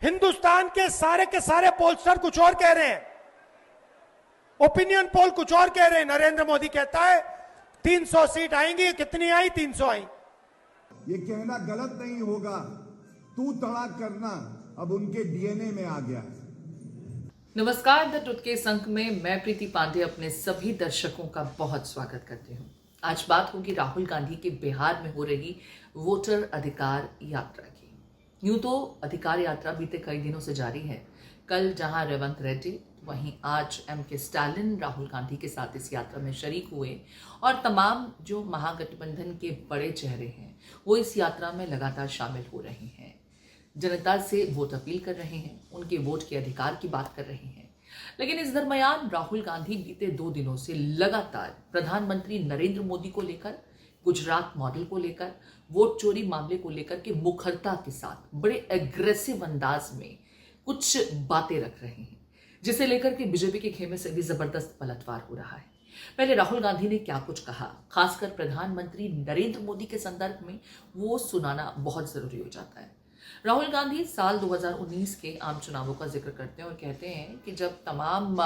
हिंदुस्तान के सारे पोलस्टर कुछ और कह रहे हैं, ओपिनियन पोल कुछ और कह रहे हैं। नरेंद्र मोदी कहता है 300 सीट आएंगी, कितनी आई? 300 आई। ये कहना गलत नहीं होगा, तू तड़ाक करना अब उनके डीएनए में आ गया है। नमस्कार, द ट्रुथ के संग में मैं प्रीति पांडे अपने सभी दर्शकों का बहुत स्वागत करती हूँ। आज बात होगी राहुल गांधी के बिहार में हो रही वोटर अधिकार यात्रा की। यूं तो अधिकार यात्रा बीते कई दिनों से जारी है। कल जहां रेवंत रेड्डी, वहीं आज एमके स्टालिन राहुल गांधी के साथ इस यात्रा में शरीक हुए और तमाम जो महागठबंधन के बड़े चेहरे हैं वो इस यात्रा में लगातार शामिल हो रहे हैं, जनता से वोट अपील कर रहे हैं, उनके वोट के अधिकार की बात कर रहे हैं। लेकिन इस दरमियान राहुल गांधी बीते 2 दिनों से लगातार प्रधानमंत्री नरेंद्र मोदी को लेकर, गुजरात मॉडल को लेकर, वोट चोरी मामले को लेकर के मुखरता के साथ बड़े एग्रेसिव अंदाज में कुछ बातें रख रहे हैं, जिसे लेकर के बीजेपी के खेमे से भी जबरदस्त पलटवार हो रहा है। पहले राहुल गांधी ने क्या कुछ कहा, खासकर प्रधानमंत्री नरेंद्र मोदी के संदर्भ में, वो सुनाना बहुत जरूरी हो जाता है। राहुल गांधी साल 2019 के आम चुनावों का जिक्र करते हैं और कहते हैं कि जब तमाम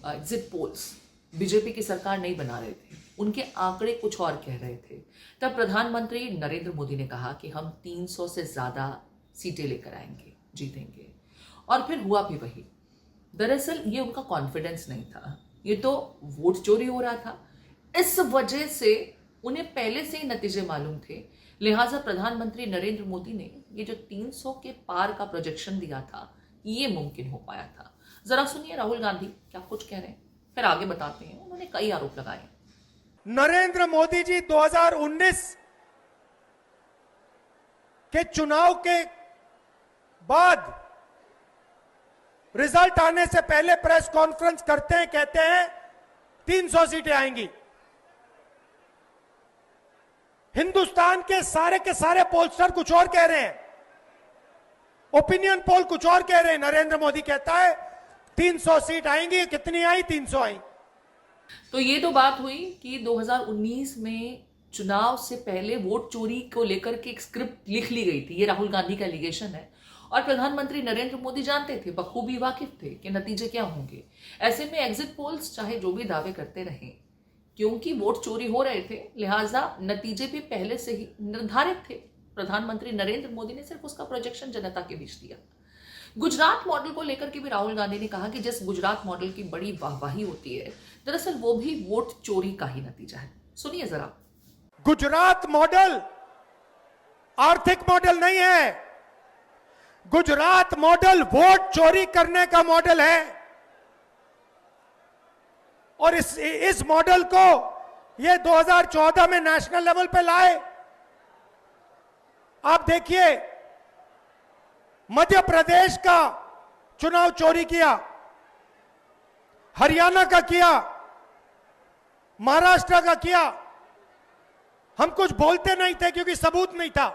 एग्जिट पोल्स बीजेपी की सरकार नहीं बना रहे थे, उनके आंकड़े कुछ और कह रहे थे, तब प्रधानमंत्री नरेंद्र मोदी ने कहा कि हम 300 से ज्यादा सीटें लेकर आएंगे, जीतेंगे, और फिर हुआ भी वही। दरअसल ये उनका कॉन्फिडेंस नहीं था, ये तो वोट चोरी हो रहा था। इस वजह से उन्हें पहले से ही नतीजे मालूम थे, लिहाजा प्रधानमंत्री नरेंद्र मोदी ने ये जो 300 के पार का प्रोजेक्शन दिया था, ये मुमकिन हो पाया था। जरा सुनिए राहुल गांधी क्या कुछ कह रहे हैं, फिर आगे बताते हैं। उन्होंने कई आरोप लगाए। नरेंद्र मोदी जी 2019 के चुनाव के बाद रिजल्ट आने से पहले प्रेस कॉन्फ्रेंस करते हैं, कहते हैं 300 सीटें आएंगी। हिंदुस्तान के सारे पोलस्टर कुछ और कह रहे हैं, ओपिनियन पोल कुछ और कह रहे हैं। नरेंद्र मोदी कहता है 300 सीट आएंगी, कितनी आई? 300 आई। तो ये तो बात हुई कि 2019 में चुनाव से पहले वोट चोरी को लेकर के एक स्क्रिप्ट लिख ली गई थी, ये राहुल गांधी का एलिगेशन है। और प्रधानमंत्री नरेंद्र मोदी जानते थे, बखूबी वाकिफ थे कि नतीजे क्या होंगे। ऐसे में एग्जिट पोल्स चाहे जो भी दावे करते रहे, क्योंकि वोट चोरी हो रहे थे, लिहाजा नतीजे भी पहले से ही निर्धारित थे। प्रधानमंत्री नरेंद्र मोदी ने सिर्फ उसका प्रोजेक्शन जनता के बीच दिया। गुजरात मॉडल को लेकर के भी राहुल गांधी ने कहा कि जिस गुजरात मॉडल की बड़ी वाहवाही होती है, दरअसल वो भी वोट चोरी का ही नतीजा है। सुनिए जरा। गुजरात मॉडल आर्थिक मॉडल नहीं है, गुजरात मॉडल वोट चोरी करने का मॉडल है। और इस मॉडल को ये 2014 में नेशनल लेवल पे लाए। आप देखिए, मध्य प्रदेश का चुनाव चोरी किया, हरियाणा का किया, महाराष्ट्र का किया। हम कुछ बोलते नहीं थे क्योंकि सबूत नहीं था,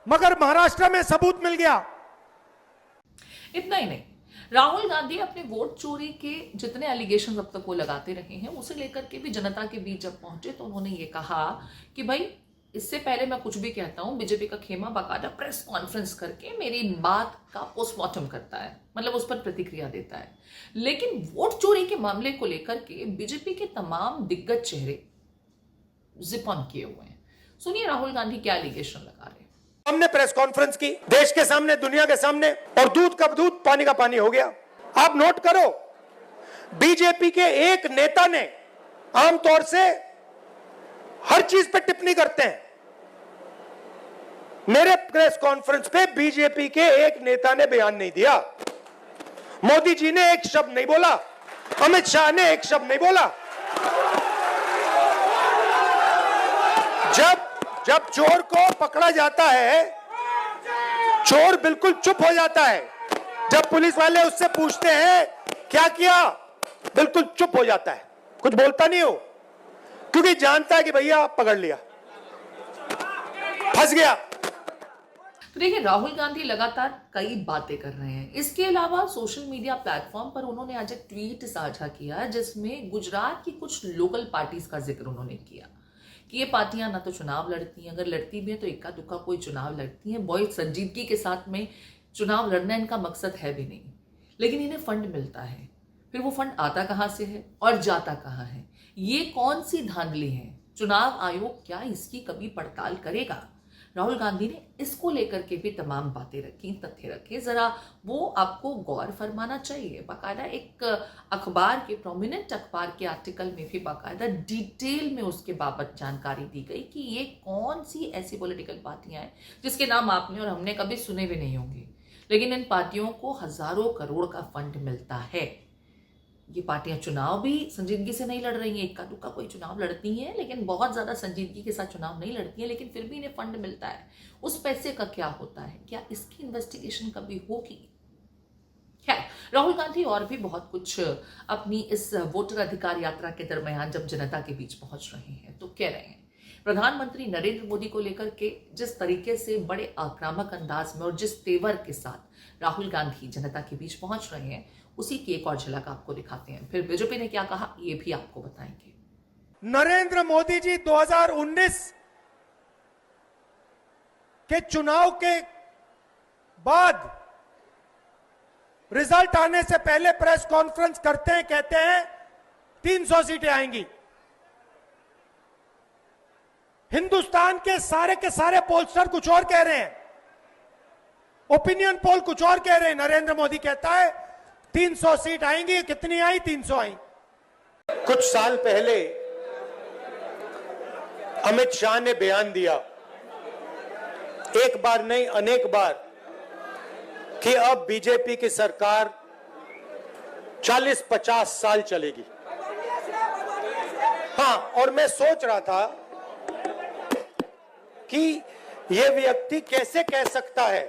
मगर महाराष्ट्र में सबूत मिल गया। इतना ही नहीं, राहुल गांधी अपने वोट चोरी के जितने एलिगेशन अब तक वो लगाते रहे हैं, उसे लेकर के भी जनता के बीच जब पहुंचे तो उन्होंने ये कहा कि भाई, इससे पहले मैं कुछ भी कहता हूं, बीजेपी का खेमा बाकायदा प्रेस कॉन्फ्रेंस करके मेरी बात का पोस्टमार्टम करता है, मतलब उस पर प्रतिक्रिया देता है। लेकिन वोट चोरी के मामले को लेकर के बीजेपी के तमाम दिग्गज चेहरे जिप ऑन किए हुए हैं। सुनिए राहुल गांधी क्या एलिगेशन लगा रहे हैं। हमने प्रेस कॉन्फ्रेंस की, देश के सामने, दुनिया के सामने, और दूध का दूध, पानी का पानी हो गया। आप नोट करो, बीजेपी के एक नेता ने आमतौर से हर चीज पे टिप्पणी करते हैं। मेरे प्रेस कॉन्फ्रेंस पे बीजेपी के एक नेता ने बयान नहीं दिया, मोदी जी ने एक शब्द नहीं बोला, अमित शाह ने एक शब्द नहीं बोला। जब चोर को पकड़ा जाता है, चोर बिल्कुल चुप हो जाता है। जब पुलिस वाले उससे पूछते हैं क्या किया, बिल्कुल चुप हो जाता है, कुछ बोलता नहीं हो, क्योंकि जानता है कि भैया पकड़ लिया, फंस गया। तो देखिए, राहुल गांधी लगातार कई बातें कर रहे हैं। इसके अलावा सोशल मीडिया प्लेटफॉर्म पर उन्होंने आज एक ट्वीट साझा किया, जिसमें गुजरात की कुछ लोकल पार्टीज का जिक्र उन्होंने किया कि ये पार्टियां ना तो चुनाव लड़ती हैं, अगर लड़ती भी हैं तो इक्का दुक्का कोई चुनाव लड़ती हैं, बहुत संजीदगी के साथ में चुनाव लड़ना इनका मकसद है भी नहीं। लेकिन इन्हें फंड मिलता है, फिर वो फंड आता कहाँ से है और जाता कहाँ है? ये कौन सी धांधली है? चुनाव आयोग क्या इसकी कभी पड़ताल करेगा? राहुल गांधी ने इसको लेकर के भी तमाम बातें रखी, तथ्य रखे, जरा वो आपको गौर फरमाना चाहिए। बाकायदा एक अखबार के, प्रोमिनेंट अखबार के आर्टिकल में भी बाकायदा डिटेल में उसके बाबत जानकारी दी गई कि ये कौन सी ऐसी पॉलिटिकल पार्टियां हैं जिसके नाम आपने और हमने कभी सुने भी नहीं होंगे, लेकिन इन पार्टियों को हजारों करोड़ का फंड मिलता है। ये पार्टियां चुनाव भी संजीदगी से नहीं लड़ रही हैं, इक्का दुक्का कोई चुनाव लड़ती हैं, लेकिन बहुत ज्यादा संजीदगी के साथ चुनाव नहीं लड़ती हैं, लेकिन फिर भी इन्हें फंड मिलता है। उस पैसे का क्या होता है? क्या इसकी इन्वेस्टिगेशन कभी होगी? खैर, राहुल गांधी और भी बहुत कुछ अपनी इस वोटर अधिकार यात्रा के दरमियान जब जनता के बीच पहुंच रहे हैं तो कह रहे हैं। प्रधानमंत्री नरेंद्र मोदी को लेकर के जिस तरीके से बड़े आक्रामक अंदाज में और जिस तेवर के साथ राहुल गांधी जनता के बीच पहुंच रहे हैं, उसी की एक और झलक आपको दिखाते हैं। फिर बीजेपी ने क्या कहा ये भी आपको बताएंगे। नरेंद्र मोदी जी 2019 के चुनाव के बाद रिजल्ट आने से पहले प्रेस कॉन्फ्रेंस करते हैं, कहते हैं 300 सीटें आएंगी। हिंदुस्तान के सारे पोलस्टर कुछ और कह रहे हैं, ओपिनियन पोल कुछ और कह रहे हैं। नरेंद्र मोदी कहता है 300 सीट आएंगी। कितनी आई? 300 आई। कुछ साल पहले अमित शाह ने बयान दिया, एक बार नहीं अनेक बार, कि अब बीजेपी की सरकार 40-50 साल चलेगी। हाँ, और मैं सोच रहा था कि यह व्यक्ति कैसे कह सकता है,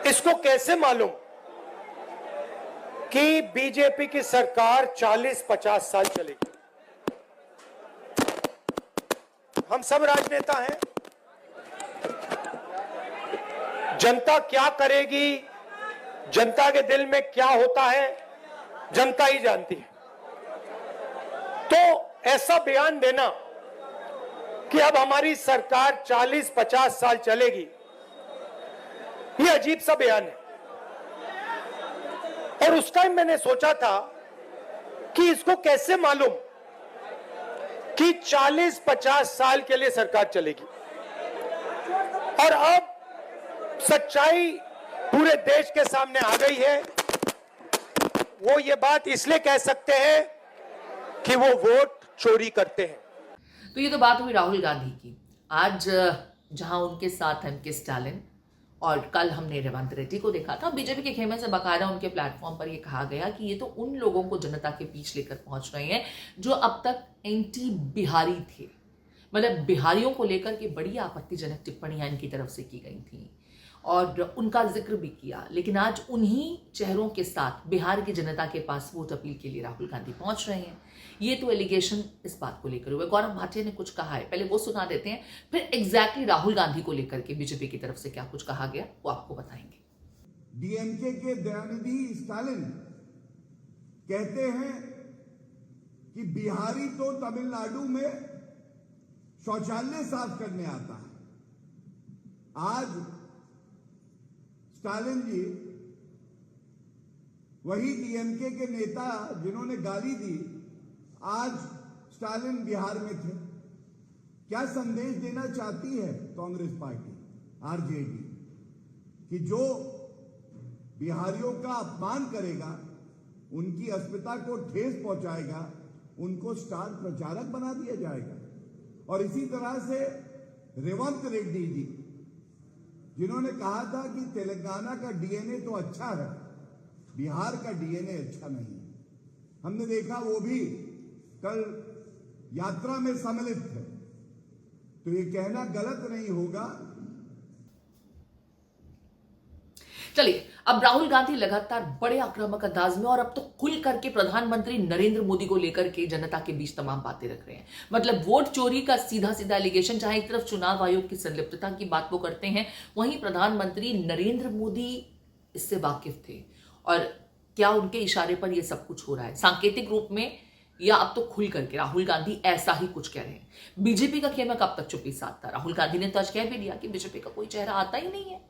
इसको कैसे मालूम कि बीजेपी की सरकार 40-50 साल चलेगी। हम सब राजनेता हैं, जनता क्या करेगी, जनता के दिल में क्या होता है, जनता ही जानती है। तो ऐसा बयान देना कि अब हमारी सरकार 40-50 साल चलेगी, ये अजीब सा बयान है। और उस टाइम मैंने सोचा था कि इसको कैसे मालूम कि 40-50 साल के लिए सरकार चलेगी। और अब सच्चाई पूरे देश के सामने आ गई है। वो ये बात इसलिए कह सकते हैं कि वो वोट चोरी करते हैं। तो ये तो बात हुई राहुल गांधी की। आज जहां उनके साथ एमके स्टालिन और कल हमने रेवंत रेड्डी को देखा था, बीजेपी के खेमे से बाकायदा उनके प्लेटफॉर्म पर यह कहा गया कि ये तो उन लोगों को जनता के बीच लेकर पहुंच रहे हैं जो अब तक एंटी बिहारी थे, मतलब बिहारियों को लेकर के बड़ी आपत्तिजनक टिप्पणियां इनकी तरफ से की गई थी और उनका जिक्र भी किया। लेकिन आज उन्हीं चेहरों के साथ बिहार की जनता के पास वोट अपील के लिए राहुल गांधी पहुंच रहे हैं। ये तो एलिगेशन इस बात को लेकर हुए। गौरव भाटिया ने कुछ कहा है, पहले वो सुना देते हैं, फिर एग्जैक्टली राहुल गांधी को लेकर के बीजेपी की तरफ से क्या कुछ कहा गया वो आपको बताएंगे। डीएमके के दयानिधि स्टालिन कहते हैं कि बिहारी तो तमिलनाडु में शौचालय साफ करने आता है। आज स्टालिन जी, वही डीएमके के नेता जिन्होंने गाली दी, आज स्टालिन बिहार में थे। क्या संदेश देना चाहती है कांग्रेस पार्टी, आरजेडी, कि जो बिहारियों का अपमान करेगा, उनकी अस्मिता को ठेस पहुंचाएगा, उनको स्टार प्रचारक बना दिया जाएगा। और इसी तरह से रेवंत रेड्डी जी, जिन्होंने कहा था कि तेलंगाना का डीएनए तो अच्छा है, बिहार का डीएनए अच्छा नहीं है, हमने देखा वो भी कल यात्रा में सम्मिलित थे। तो ये कहना गलत नहीं होगा। चलिए, अब राहुल गांधी लगातार बड़े आक्रामक अंदाज में और अब तो खुल करके प्रधानमंत्री नरेंद्र मोदी को लेकर के जनता के बीच तमाम बातें रख रहे हैं। मतलब वोट चोरी का सीधा सीधा एलिगेशन, जहां एक तरफ चुनाव आयोग की संलिप्तता की बात वो करते हैं, वहीं प्रधानमंत्री नरेंद्र मोदी इससे वाकिफ थे और क्या उनके इशारे पर यह सब कुछ हो रहा है। सांकेतिक रूप में या अब तो खुल करके राहुल गांधी ऐसा ही कुछ कह रहे हैं? बीजेपी का खेमा कब तक चुप्पी साधता? राहुल गांधी ने तो आज कह भी दिया कि बीजेपी का कोई चेहरा आता ही नहीं है।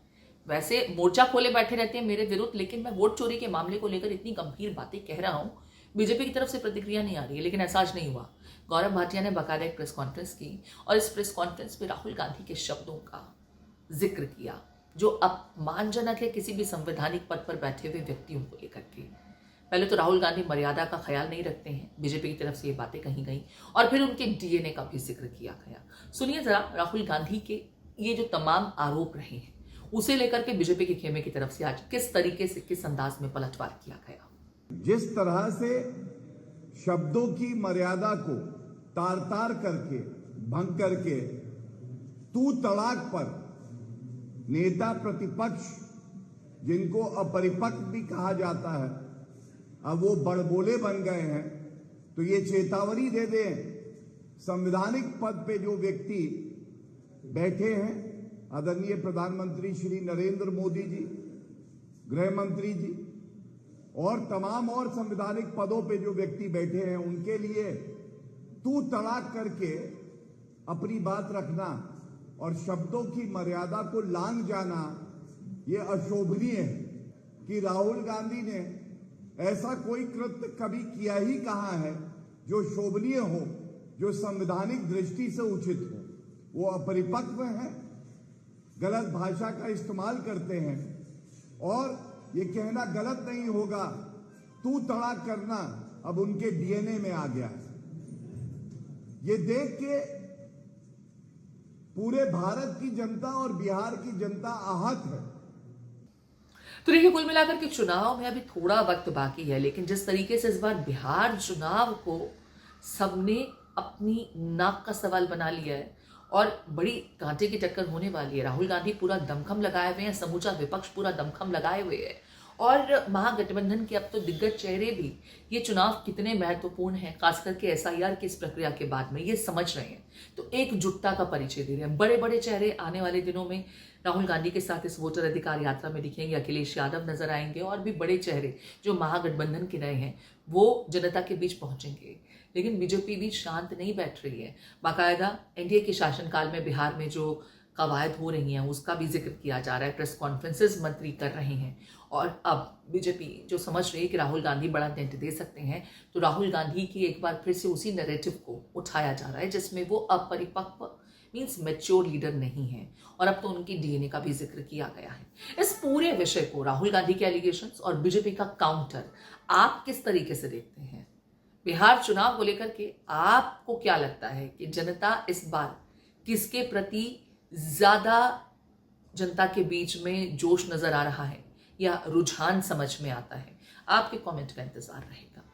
वैसे मोर्चा खोले बैठे रहते हैं मेरे विरुद्ध, लेकिन मैं वोट चोरी के मामले को लेकर इतनी गंभीर बातें कह रहा हूं, बीजेपी की तरफ से प्रतिक्रिया नहीं आ रही है। लेकिन ऐसा आज नहीं हुआ। गौरव भाटिया ने बाकायदा एक प्रेस कॉन्फ्रेंस की और इस प्रेस कॉन्फ्रेंस में राहुल गांधी के शब्दों का जिक्र किया जो अपमानजनक है किसी भी संवैधानिक पद पर बैठे हुए व्यक्तियों को लेकर के। पहले तो राहुल गांधी मर्यादा का ख्याल नहीं रखते हैं, बीजेपी की तरफ से ये बातें कही गई, और फिर उनके डीएनए का भी जिक्र किया गया। सुनिए जरा राहुल गांधी के ये जो तमाम आरोप रहे हैं उसे लेकर के बीजेपी के खेमे की तरफ से आज किस तरीके से, किस अंदाज में पलटवार किया गया। जिस तरह से शब्दों की मर्यादा को तार तार करके भंग करके तू तड़ाक पर नेता प्रतिपक्ष जिनको अपरिपक्व भी कहा जाता है, अब वो बड़बोले बन गए हैं, तो ये चेतावनी दे दें संवैधानिक पद पे जो व्यक्ति बैठे हैं, आदरणीय प्रधानमंत्री श्री नरेंद्र मोदी जी, गृह मंत्री जी और तमाम और संवैधानिक पदों पे जो व्यक्ति बैठे हैं, उनके लिए तू तड़ाक करके अपनी बात रखना और शब्दों की मर्यादा को लांघ जाना, ये अशोभनीय है कि राहुल गांधी ने ऐसा कोई कृत्य कभी किया ही कहाँ है जो शोभनीय हो, जो संवैधानिक दृष्टि से उचित हो। वो अपरिपक्व हैं, गलत भाषा का इस्तेमाल करते हैं और ये कहना गलत नहीं होगा, तू तड़ाक करना अब उनके डीएनए में आ गया है। ये देख के पूरे भारत की जनता और बिहार की जनता आहत है। तो देखिए, कुल मिलाकर के चुनाव में अभी थोड़ा वक्त बाकी है, लेकिन जिस तरीके से इस बार बिहार चुनाव को सबने अपनी नाक का सवाल बना लिया है और बड़ी कांटे की टक्कर होने वाली है। राहुल गांधी पूरा दमखम लगाए हुए हैं, समूचा विपक्ष पूरा दमखम लगाए हुए है और महागठबंधन के अब तो दिग्गज चेहरे भी ये चुनाव कितने महत्वपूर्ण हैं, खास करके एसआईआर की इस प्रक्रिया के बाद में ये समझ रहे हैं। तो एकजुटता का परिचय दे रहे हैं। बड़े बड़े चेहरे आने वाले दिनों में राहुल गांधी के साथ इस वोटर अधिकार यात्रा में दिखेंगे। अखिलेश यादव नजर आएंगे और भी बड़े चेहरे जो महागठबंधन के रहे हैं वो जनता के बीच पहुंचेंगे। लेकिन बीजेपी भी शांत नहीं बैठ रही है। बाकायदा एनडीए के शासनकाल में बिहार में जो कवायद हो रही हैं उसका भी जिक्र किया जा रहा है। प्रेस कॉन्फ्रेंसेस मंत्री कर रहे हैं और अब बीजेपी जो समझ रही है कि राहुल गांधी बड़ा डेंट दे सकते हैं, तो राहुल गांधी की एक बार फिर से उसी नैरेटिव को उठाया जा रहा है जिसमें वो अपरिपक्व मीन्स मैच्योर लीडर नहीं है और अब तो उनकी डीएनए का भी जिक्र किया गया है। इस पूरे विषय को, राहुल गांधी के एलिगेशंस और बीजेपी का काउंटर, आप किस तरीके से देखते हैं? बिहार चुनाव को लेकर के आपको क्या लगता है कि जनता इस बार किसके प्रति ज्यादा जनता के बीच में जोश नजर आ रहा है या रुझान समझ में आता है? आपके कमेंट का इंतजार रहेगा।